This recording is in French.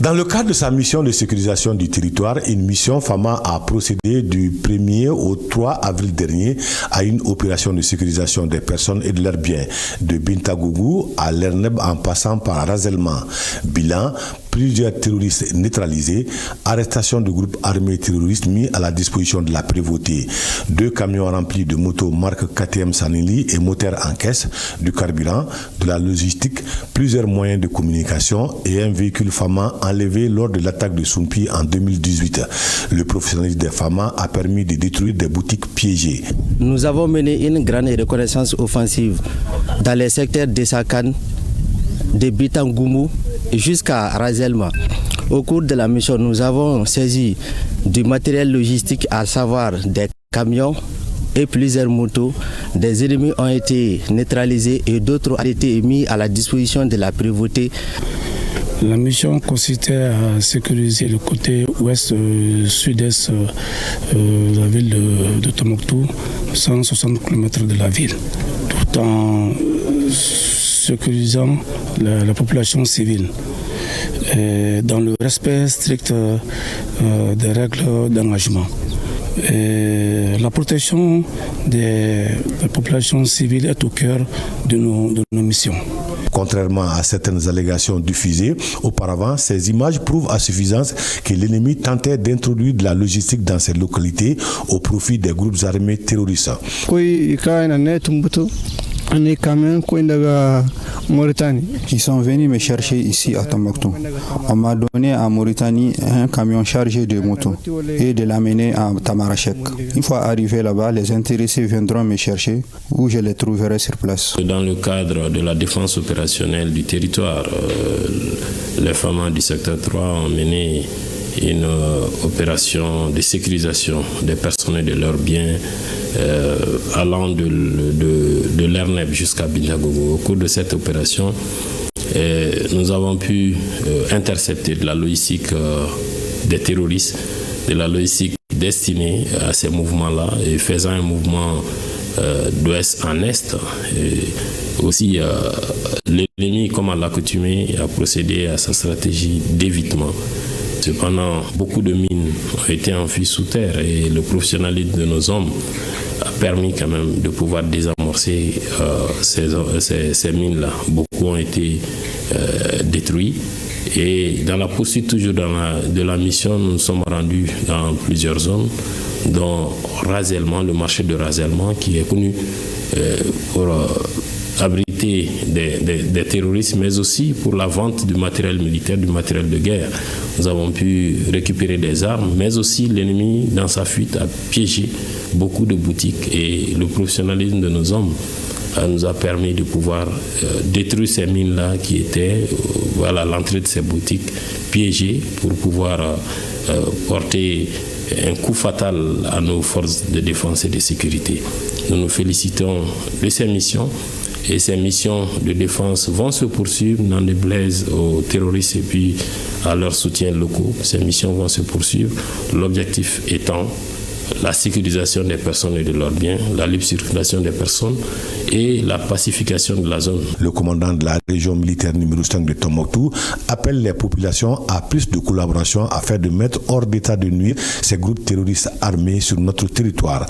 Dans le cadre de sa mission de sécurisation du territoire, une mission FAMA a procédé du 1er au 3 avril dernier à une opération de sécurisation des personnes et de leurs biens, de Bintagougou à Lerneb en passant par Razelma. Bilan: plusieurs terroristes neutralisés, arrestation de groupes armés terroristes mis à la disposition de la prévôté, 2 camions remplis de motos marque KTM Sanili et moteurs en caisse, du carburant, de la logistique, plusieurs moyens de communication et un véhicule FAMA enlevé lors de l'attaque de Soumpi en 2018. Le professionnalisme des FAMA a permis de détruire des boutiques piégées. Nous avons mené une grande reconnaissance offensive dans les secteurs de Sakan, de Bitangoumou jusqu'à Razelma. Au cours de la mission, nous avons saisi du matériel logistique, à savoir des camions et plusieurs motos. Des ennemis ont été neutralisés et d'autres ont été mis à la disposition de la prévôté. La mission consistait à sécuriser le côté ouest, sud-est de la ville de Tombouctou, 160 km de la ville, tout en sécurisant la population civile dans le respect strict des règles d'engagement. La protection de la population civile est au cœur de nos missions. Contrairement à certaines allégations diffusées auparavant, ces images prouvent à suffisance que l'ennemi tentait d'introduire de la logistique dans ces localités au profit des groupes armés terroristes. Ils sont venus me chercher ici à Tombouctou. On m'a donné à Mauritanie un camion chargé de motos et de l'amener à Tamarachek. Une fois arrivé là-bas, les intéressés viendront me chercher où je les trouverai sur place. Dans le cadre de la défense opérationnelle du territoire, les FAMA du secteur 3 ont mené une opération de sécurisation des personnes et de leurs biens allant de Lerneb jusqu'à Bintagougou. Au cours de cette opération, nous avons pu intercepter de la logistique des terroristes, de la logistique destinée à ces mouvements-là et faisant un mouvement d'ouest en est. Et aussi, l'ennemi, comme à l'accoutumée, a procédé à sa stratégie d'évitement. Cependant, beaucoup de mines ont été enfuies sous terre et le professionnalisme de nos hommes a permis quand même de pouvoir désamorcer ces mines-là. Beaucoup ont été détruits et dans la poursuite toujours de la mission, nous nous sommes rendus dans plusieurs zones, dont Razelma, le marché de Razelma qui est connu pour abriter des terroristes, mais aussi pour la vente du matériel militaire, du matériel de guerre. Nous avons pu récupérer des armes, mais aussi l'ennemi, dans sa fuite, a piégé beaucoup de boutiques et le professionnalisme de nos hommes nous a permis de pouvoir détruire ces mines-là qui étaient à l'entrée de ces boutiques piégées pour pouvoir porter un coup fatal à nos forces de défense et de sécurité. Nous nous félicitons de ces missions. Et ces missions de défense vont se poursuivre, n'en déplaise aux terroristes et puis à leurs soutiens locaux. Ces missions vont se poursuivre, l'objectif étant la sécurisation des personnes et de leurs biens, la libre circulation des personnes et la pacification de la zone. Le commandant de la région militaire numéro 5 de Tombouctou appelle les populations à plus de collaboration afin de mettre hors d'état de nuire ces groupes terroristes armés sur notre territoire.